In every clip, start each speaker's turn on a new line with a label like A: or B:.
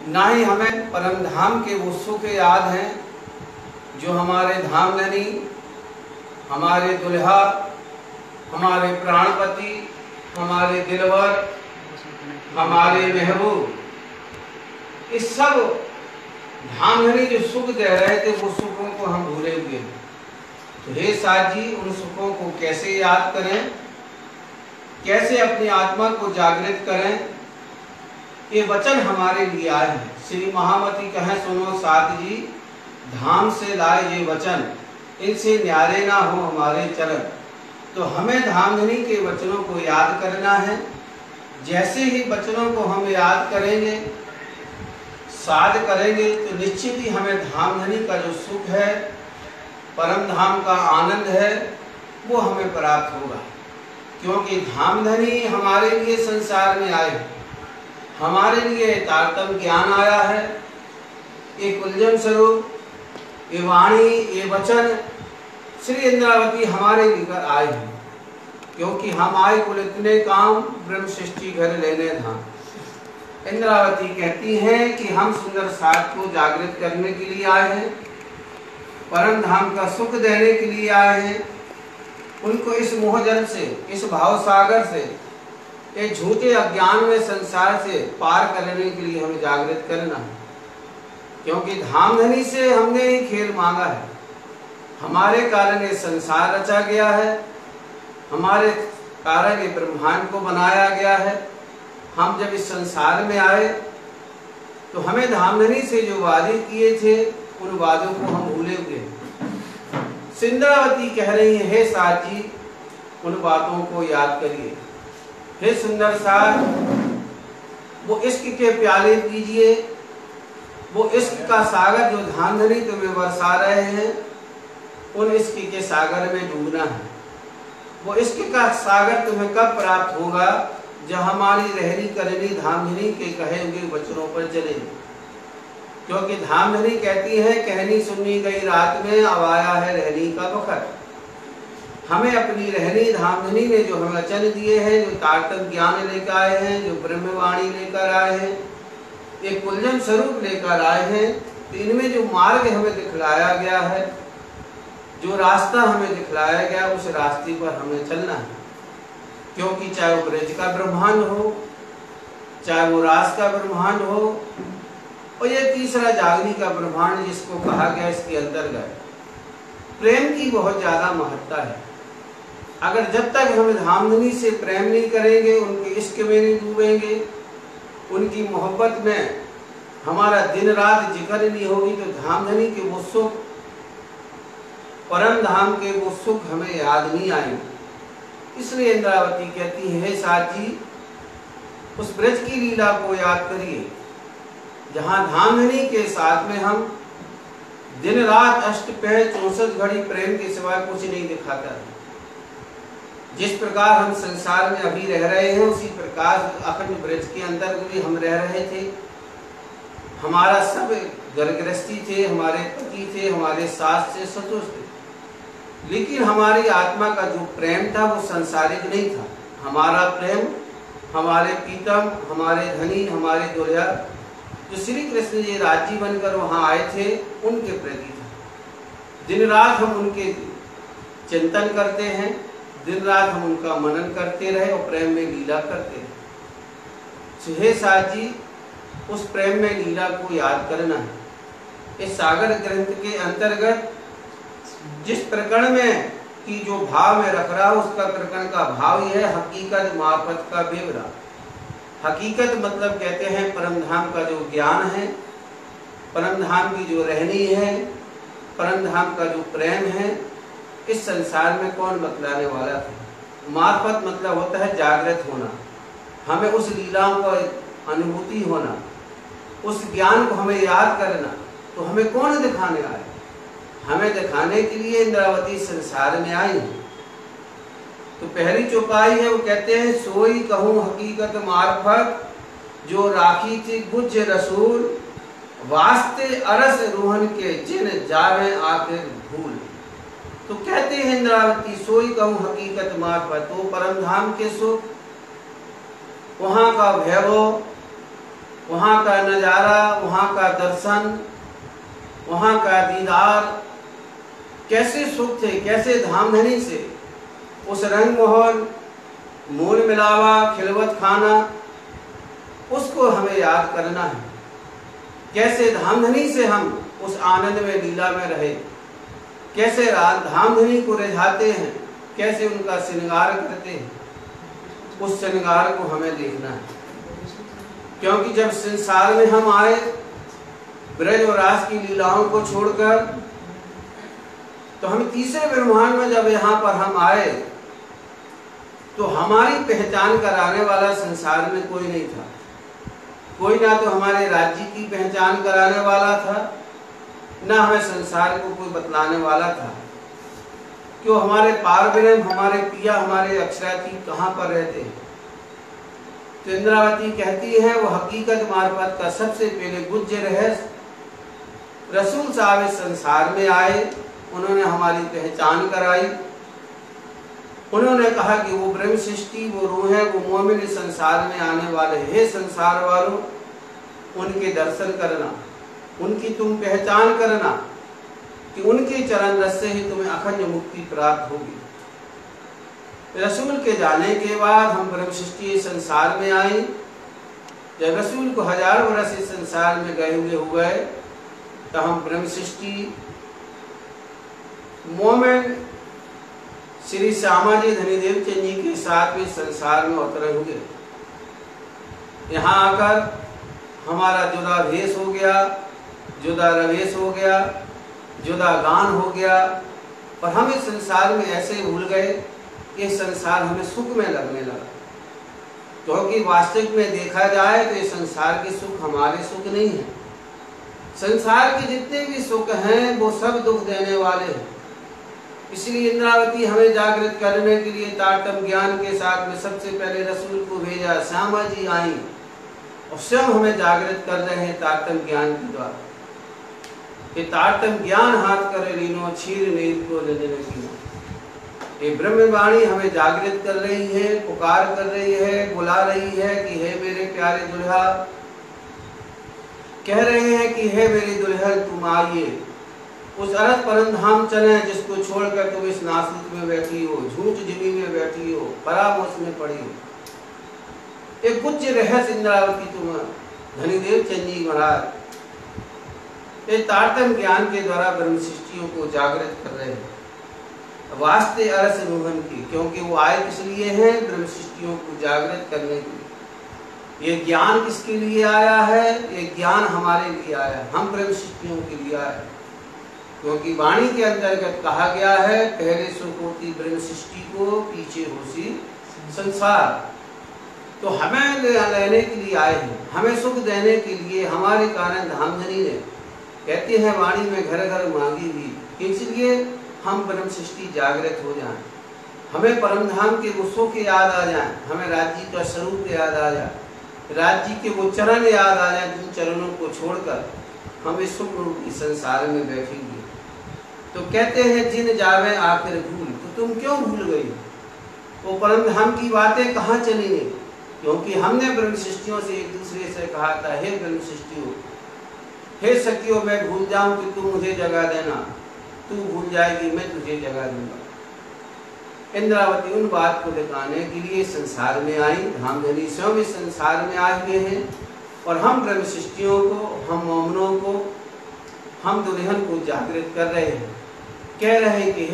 A: ना ही हमें परम धाम के वो सुख याद हैं जो हमारे धामधनी, हमारे दुल्हा, हमारे प्राणपति, हमारे दिलवर, हमारे महबूब, इस सब धामधनी जो सुख दे रहे थे वो सुखों को हम भूले हुए हैं। तो हे साथ जी, उन सुखों को कैसे याद करें, कैसे अपनी आत्मा को जागृत करें, ये वचन हमारे लिए आए हैं। श्री महामती कहें सुनो साथ जी, धाम से लाए ये वचन, इनसे न्यारे ना हो हमारे चरण। तो हमें धामधनी के वचनों को याद करना है। जैसे ही वचनों को हम याद करेंगे, साध करेंगे, तो निश्चित ही हमें धामधनी का जो सुख है, परम धाम का आनंद है, वो हमें प्राप्त होगा। क्योंकि धामधनी हमारे लिए संसार में आए, हमारे लिए तारतम्य ज्ञान आया है। एक उलझन स्वरूप ये वाणी, ये वचन श्री इंद्रावती हमारे लेकर आए हैं। क्योंकि हम आए कुल इतने काम, ब्रह्म सृष्टि घर लेने धाम। इंद्रावती कहती हैं कि हम सुंदर साथ को जागृत करने के लिए आए हैं, परम धाम का सुख देने के लिए आए हैं। उनको इस मोहजल से, इस भाव सागर से, ये झूठे अज्ञान में संसार से पार करने के लिए हमें जागृत करना है। क्योंकि धामधनी से हमने ही खेल मांगा है, हमारे कारण ये संसार रचा गया है, हमारे कारण ये ब्रह्मांड को बनाया गया है। हम जब इस संसार में आए तो हमें धामधनी से जो वादे किए थे, उन वादों को हम भूले हुए। इंद्रावती कह रही है, हे साथ जी, उन बातों को याद करिए। हे सुंदर साथ, वो इश्क के प्याले पीजिए, वो इश्क का सागर जो धामधनी तुम्हें बरसा रहे हैं, उन इश्क के सागर में डूबना है। वो इश्क का सागर तुम्हें कब प्राप्त होगा, जब हमारी रहनी करनी धामधनी के कहे हुए वचनों पर चले। क्योंकि धामधनी कहती है, कहनी सुननी गई रात में, अब आया है रहनी का वक्त। हमें अपनी रहनी धामधनी ने जो हमें वचन दिए हैं, जो तारतम्य ज्ञान लेकर आए हैं, जो ब्रह्मवाणी लेकर आए हैं, एक कुलजन स्वरूप लेकर आए हैं, तो इनमें जो मार्ग हमें दिखलाया गया है, जो रास्ता हमें दिखलाया गया, उस रास्ते पर हमें चलना है। क्योंकि चाहे वो ब्रज का ब्रह्मांड हो, चाहे वो रास का ब्रह्मांड हो, और ये तीसरा जागनी का ब्रह्मांड जिसको कहा गया, इसके अंतर्गत प्रेम की बहुत ज्यादा महत्ता है। अगर जब तक हम धामधनी से प्रेम नहीं करेंगे, उनके इश्क में नहीं डूबेंगे, उनकी मोहब्बत में हमारा दिन रात जिक्र नहीं होगी, तो धामधनी के वो सुख, परम धाम के वो सुख हमें याद नहीं आएंगे। इसलिए इंद्रावती कहती है, हे साथ जी, उस ब्रज की लीला को याद करिए, जहां धामधनी के साथ में हम दिन रात अष्टपहर 64 घड़ी प्रेम के सिवाय कुछ नहीं दिखाता है। जिस प्रकार हम संसार में अभी रह रहे हैं, उसी प्रकार अखंड ब्रज के अंदर भी हम रह रहे थे। हमारा सब घर गृहस्थी थे, हमारे पति थे, हमारे सास थे, ससुर थे, लेकिन हमारी आत्मा का जो प्रेम था वो सांसारिक नहीं था। हमारा प्रेम हमारे प्रीतम, हमारे धनी, हमारे दुल्हा, जो श्री कृष्ण जी राज्य बनकर वहां आए थे, उनके प्रति था। दिन रात हम उनके चिंतन करते हैं, दिन रात हम उनका मनन करते रहे और प्रेम में लीला करते रहे। हे साथ जी, उस प्रेम में लीला को याद करना है। इस सागर ग्रंथ के अंतर्गत जिस प्रकरण में की जो भाव में रख रहा, उसका प्रकरण का भाव यह है, हकीकत मार्फत का बेवरा। हकीकत मतलब कहते हैं परम धाम का जो ज्ञान है, परम धाम की जो रहनी है, परम धाम का जो प्रेम है, इस संसार में कौन बतलाने वाला था। मार्फत मतलब होता है जागृत होना, हमें उस लीलाओं का अनुभूति होना, उस ज्ञान को हमें याद करना। तो हमें कौन दिखाने आए, हमें दिखाने के लिए इंद्रावती संसार में आई है। तो पहली चौपाई है, वो कहते हैं, सोई कहूँ हकीकत मार्फत, जो राखी थी गुज रसूल, वास्ते अरस रोहन के जिन जावे आखिर भूल। तो कहते हैं इंद्रावती, सोई कहूँ हकीकत मार्फत, वो परम धाम के सुख, वहां का वैभव, वहाँ का नज़ारा, वहाँ का दर्शन, वहाँ का दीदार, कैसे सुख थे, कैसे धामधनी से उस रंग मोहन, मूल मिलावा, खिलवत खाना, उसको हमें याद करना है। कैसे धामधनी से हम उस आनंद में, लीला में रहे, कैसे धामधनी को रिझाते हैं, कैसे उनका श्रृंगार करते हैं, उस श्रृंगार को हमें देखना है। क्योंकि जब संसार में हम आए, ब्रज और रास की लीलाओं को छोड़कर, तो हम तीसरे ब्रह्मांड में जब यहाँ पर हम आए, तो हमारी पहचान कराने वाला संसार में कोई नहीं था। कोई ना तो हमारे राज्य की पहचान कराने वाला था, ना हमें संसार को कोई बतलाने वाला था। क्यों हमारे पार ब्रह्म, हमारे पिया, हमारे अक्षरार्थी कहाँ पर रहते हैं? तो इंद्रावती कहती है वो हकीकत मार्फत का सबसे पहले गुज्ज रहस्य रसूल साहब इस संसार में आए, उन्होंने हमारी पहचान कराई। उन्होंने कहा कि वो ब्रह्म सृष्टि, वो रूह है, वो मोमिन इस संसार में आने वाले। हे संसार वालों, उनके दर्शन करना, उनकी तुम पहचान करना कि उनके चरण रस से ही तुम्हें अखंड मुक्ति प्राप्त होगी। रसूल के जाने के बाद हम ब्रह्म सृष्टि इस संसार में आई। जब रसूल को 1000 वर्ष इस संसार में गए हुए हो गए, तो हम ब्रह्म सृष्टि मोमेंट श्री श्यामाजी धनीदेव चंद जी के साथ में संसार में उतरे हुए। यहाँ आकर हमारा जुदा भेष हो गया, जुदा रवेश हो गया, जुदा गान हो गया, और हम इस संसार में ऐसे भूल गए कि संसार हमें सुख में लगने लगा। क्योंकि वास्तविक में देखा जाए तो ये संसार के सुख हमारे सुख नहीं है। संसार के जितने भी सुख हैं वो सब दुख देने वाले हैं। इसलिए इंद्रावती हमें जागृत करने के लिए तारतम्य ज्ञान के साथ में सबसे पहले रसूल को भेजा। श्यामा जी आई और स्वयं हमें जागृत कर रहे हैं तारतम्य ज्ञान के द्वारा। ये तारतम्य ज्ञान हाथ करे लीनो, क्षीर नीर को लीनो। ये ब्रह्मवाणी हमें जागृत कर रही है, पुकार कर रही है, बुला रही है कि हे मेरे प्यारे दुल्हा, कह रहे हैं कि हे मेरी दुल्हन तुम आइए, उस अरथ परम धाम चले जिसको छोड़कर तुम इस नासिक में बैठी हो, झूठ जिमी में बैठी हो, परामर्श में पड़ी हो। एक उच्च रहस्य इंद्रावती तुम धनीदेव चंद जी महाराज ये तारतम्य ज्ञान के द्वारा ब्रह्म सृष्टियों को जागृत कर रहे हैं। वास्ते अरस मोहन की, क्योंकि वो आए किस लिए हैं? ब्रह्म सृष्टियों को जागृत करने के लिए। ये ज्ञान किसके लिए आया है? ये ज्ञान हमारे लिए आया है, हम ब्रह्म सृष्टियों के लिए आए। क्योंकि वाणी के अंतर्गत कहा गया है, पहले सुख होती ब्रह्म सृष्टि को, पीछे होती संसार। तो हमें लेने के लिए आए हैं, हमें सुख देने के लिए। हमारे कारण धामधनी ने कहते हैं वाणी में घर घर मांगी हुई, इसलिए हम ब्रह्म सृष्टि जागृत हो जाएं, हमें परम धाम के वो सुख याद आ जाए, हमें राज्य का स्वरूप याद आ जाए, राज्य के वो चरण याद आ जाए जिन चरणों को छोड़कर हम इस सुख रूपी संसार में बैठेंगे। तो कहते हैं जिन जावे आखिर भूल, तो तुम क्यों भूल गई? वो परम धाम की बातें कहाँ चली गई? क्योंकि हमने ब्रह्म सृष्टियों से एक दूसरे से कहा था, हे ब्रह्म सृष्टियों, हे सखियों, मैं भूल जाऊं कि तुम मुझे जगह देना, तू भूल जाएगी मैं तुझे जगह दूंगा। इंद्रावती उन बात को दिखाने के लिए संसार में आई। धामधनी स्वयं इस संसार में आए हुए हैं और हम ब्रह्म सृष्टियों को, हम मोमनों को, हम दुल्हन को जागृत कर रहे हैं। कह रहे हैं कि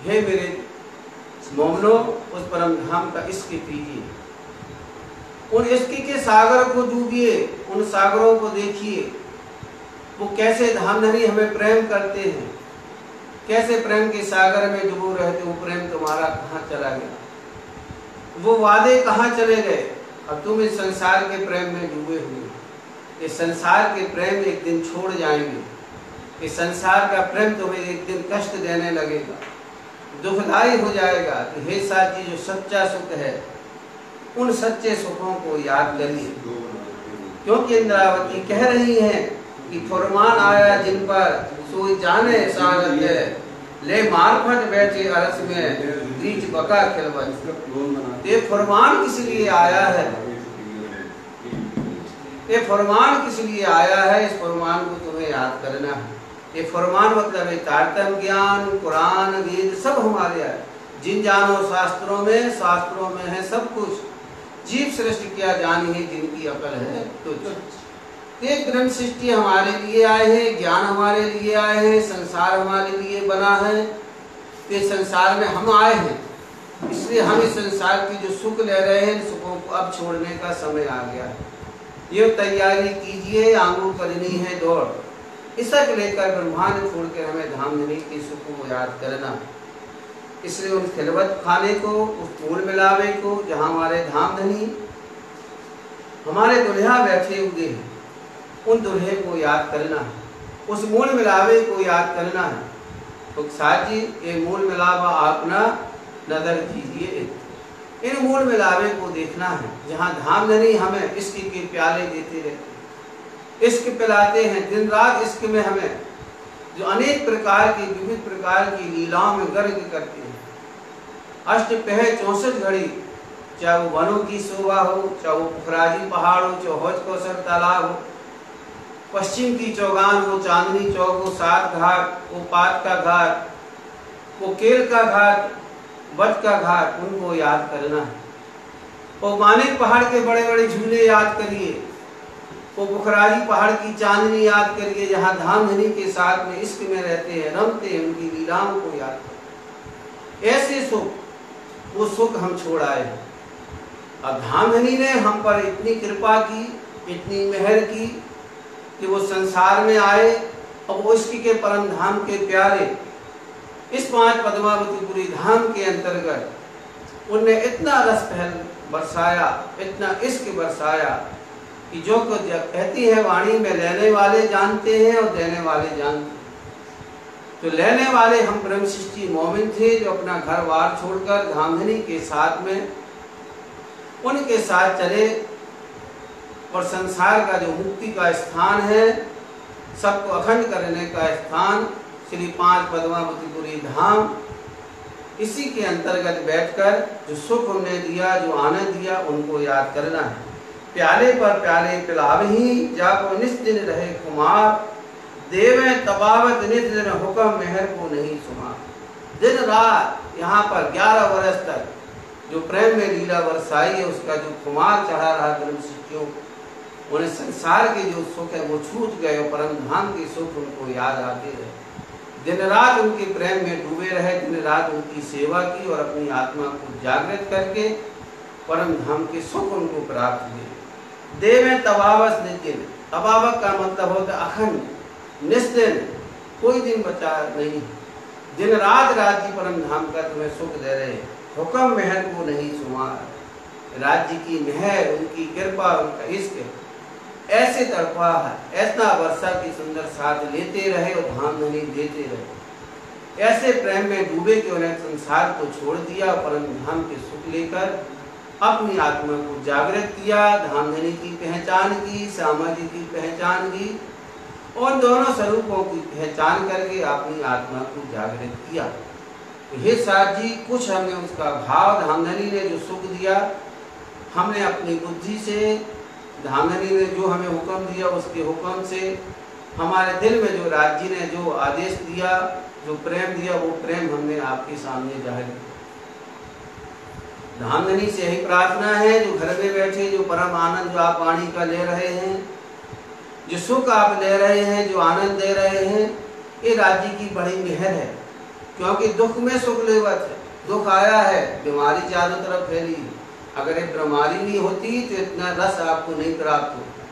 A: हे मेरे मोमनों, उस परम धाम का इश्क कीजिए, उन इश्क के सागर को डूबिए, उन सागरों को देखिए, वो कैसे धामधनी हमें प्रेम करते हैं, कैसे प्रेम के सागर में डूबो रहते। वो प्रेम तुम्हारा कहाँ चला गया? वो वादे कहाँ चले गए? अब तुम इस संसार के प्रेम में डूबे हुए। इस संसार के प्रेम एक दिन छोड़ जाएंगे। इस संसार का प्रेम तुम्हें एक दिन कष्ट देने लगेगा, दुखदायी हो जाएगा। तो हे साथी, जो सच्चा सुख है, उन सच्चे सुखों को याद करिए। क्योंकि इंद्रावती कह रही हैं कि फरमान आया जिन पर सोई जाने सागत, ले मार्फत बैठे अरस में बीच बका खिलवत। ये फरमान किस लिए आया है? ये फरमान किस लिए आया है, इस फरमान को तुम्हें याद करना है। ये फरमान मतलब है तारतम्य ज्ञान, कुरान, वेद सब हमारे है। जिन जानो शास्त्रों में है सब कुछ। जीव सृष्टि क्या जानी है जिनकी अकल है तुझ। ये ग्रंथ सृष्टि हमारे लिए आए हैं, ज्ञान हमारे लिए आए हैं, संसार हमारे लिए बना है। ये संसार में हम आए हैं, इसलिए हम इस संसार की जो सुख ले रहे हैं, सुखों को अब छोड़ने का समय आ गया है। ये तैयारी कीजिए, आंगू करनी है दौड़। इसे लेकर ब्रह्मांड छोड़कर हमें धामधनी के सुख को याद करना। इसलिए उन खिलवत खाने को, उस फूल मिलावे को जहाँ हमारे धामधनी हमारे दुल्हा बैठे हुए हैं, उन दुल्हे को याद करना है, उस मूल मिलावे को याद करना है। तो साथ जी ये मूल मिलावा अपना नजर कीजिए, इन मूल मिलावे को देखना है जहाँ धामधनी हमें इश्क के प्याले देते रहते हैं, इश्क पिलाते हैं दिन रात। इश्क में हमें जो अनेक प्रकार की विविध प्रकार की लीलाओं में गर्ग करते हैं। अष्टपहर 64 घड़ी, चाहे वो वनों की शोभा हो, चाहे वो पुखराजी पहाड़ हो, चाहे हौज कौसर तालाब हो, पश्चिम की चौगान हो, चांदनी चौक हो, 7 घाट, वो पात का घाट, वो केल का घाट, बट का घाट, उनको याद करना है। वो मानिक पहाड़ के बड़े बड़े झूले याद करिए, वो पुखराजी पहाड़ की चांदनी याद करिए जहाँ धामधनी के साथ में इश्क में रहते हैं, रमते हैं, उनकी लीलाओं को याद करिए। ऐसे सुख, वो सुख हम छोड़ आए हैं। अब धामधनी ने हम पर इतनी कृपा की, इतनी मेहर की कि वो संसार में आए और वो इश्क के परम धाम के प्यारे इस 5 पद्मावतीपुरी धाम के अंतर्गत उनने इतना रस फैल बरसाया, इतना इश्क बरसाया कि जो कुछ कहती है वाणी में लेने वाले जानते हैं और देने वाले जानते हैं। तो लेने वाले हम ब्रह्म सृष्टि मोमिन थे जो अपना घर बार छोड़कर धामधनी के साथ में उनके साथ चले और संसार का जो मुक्ति का स्थान है, सबको अखंड करने का स्थान श्री 5 पद्मावतीपुरी धाम, इसी के अंतर्गत बैठकर जो सुख हमने दिया, जो आनंद दिया, उनको याद करना है। प्याले पर प्याले पिलावही, जाको निस्दिन रहे कुमार, देवे तबावत नित दिन हुक्म मेहर को नहीं सुमा। दिन रात यहाँ पर 11 वर्ष तक जो प्रेम में लीला बरसाई है, उसका जो कुमार चढ़ा रहा धर्म सिद्धियों, उन्हें संसार के जो सुख है वो छूट गए और परम धाम के सुख उनको याद आते रहे। दिन रात उनके प्रेम में डूबे रहे, दिन रात उनकी सेवा की और अपनी आत्मा को जागृत करके परम धाम के सुख उनको प्राप्त हुए। देव तबावस नितिन, तबावक का मतलब होता अखंड, निस्दिन, कोई दिन बचा नहीं, दिन रात राज्य परम धाम का तुम्हें सुख दे रहे, हुक्म मेहर को नहीं सुमार। राज्य की मेहर, उनकी कृपा, उनका इश्क ऐसे तड़पा है, ऐसा वर्षा की सुंदर साथ लेते रहे और धामधनी देते रहे। ऐसे प्रेम में डूबे कि उन्हें संसार को छोड़ दिया, परम धाम के सुख लेकर अपनी आत्मा को जागृत किया, धामधनी की पहचान की, सामाजिक की पहचान की, और दोनों स्वरूपों की पहचान करके अपनी आत्मा को जागृत किया। हे साथ जी, कुछ हमने उसका भाव, धामधनी ने जो सुख दिया, हमने अपनी बुद्धि से, धामधनी ने जो हमें हुक्म दिया उसके हुक्म से, हमारे दिल में जो राज्य ने जो आदेश दिया, जो प्रेम दिया, वो प्रेम हमने आपके सामने जाहिर किया। धामधनी से यही प्रार्थना है, जो घर में बैठे जो परम आनंद जो आप वाणी का ले रहे हैं, जो सुख आप ले रहे हैं, जो आनंद दे रहे हैं, ये राज्य की बड़ी मेहर है। क्योंकि दुख में सुख लेवत है, दुख आया है, बीमारी चारों तरफ फैली है। अगर एक बीमारी नहीं होती तो इतना रस आपको नहीं प्राप्त होता,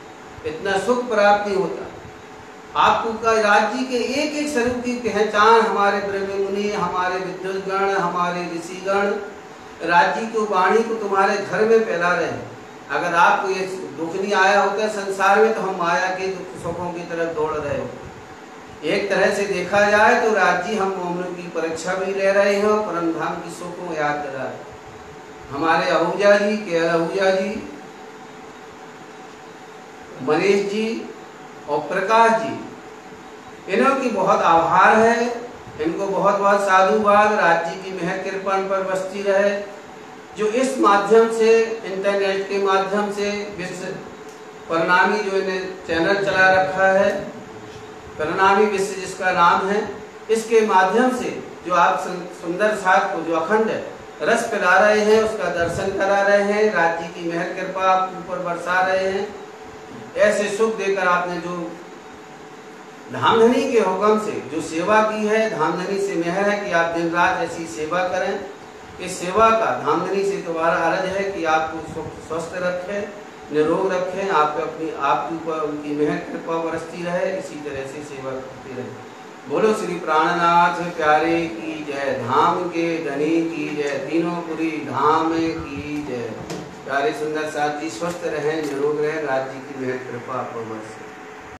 A: इतना सुख प्राप्त नहीं होता। आपको का राज्य के एक एक स्वरूप की पहचान हमारे ब्रह्म मुनि, हमारे विद्युतगण, हमारे ऋषिगण राज्य की वाणी को तुम्हारे घर में फैला रहे हैं। अगर आपको ये दुख नहीं आया होता संसार में, तो हम माया के सुखों की तरफ दौड़ रहे होते। एक तरह से देखा जाए तो राज्य हम मोमिनों की परीक्षा भी ले रहे हैं और परम धाम की सुखों याद कर रहा है। हमारे आहूजा जी, के आहूजा जी, मनीष जी और प्रकाश जी, इन्हों की बहुत आभार है, इनको बहुत बहुत साधुवाद। राज्य की मेहर कृपा पर बसती रहे, जो इस माध्यम से, इंटरनेट के माध्यम से, प्रणामी जो इन्हें चैनल चला रखा है, प्रणामी विश्व जिसका नाम है, इसके माध्यम से जो आप सुंदर साथ को जो अखंड रस पिला रहे हैं, उसका दर्शन करा रहे हैं, राज्य की मेहर कृपा आप ऊपर बरसा रहे हैं। ऐसे सुख देकर आपने जो धामधनी के हुक्म से जो सेवा की है, धामधनी से मेहर है कि आप दिन रात ऐसी सेवा करें। इस सेवा का धामधनी से दोबारा अर्ज है कि आपको स्वस्थ रखें, निरोग रखें, आप अपनी आपके ऊपर उनकी मेहर कृपा बरसती रहे, इसी तरह से सेवा करती रहे। बोलो श्री प्राणनाथ प्यारे की जय, धाम के धनी की जय, तीनों पुरी धाम की जय। प्यारे सुंदर साथ जी स्वस्थ रहें, निरोग रहें, राज्य की मेहर कृपा आपको बरसे।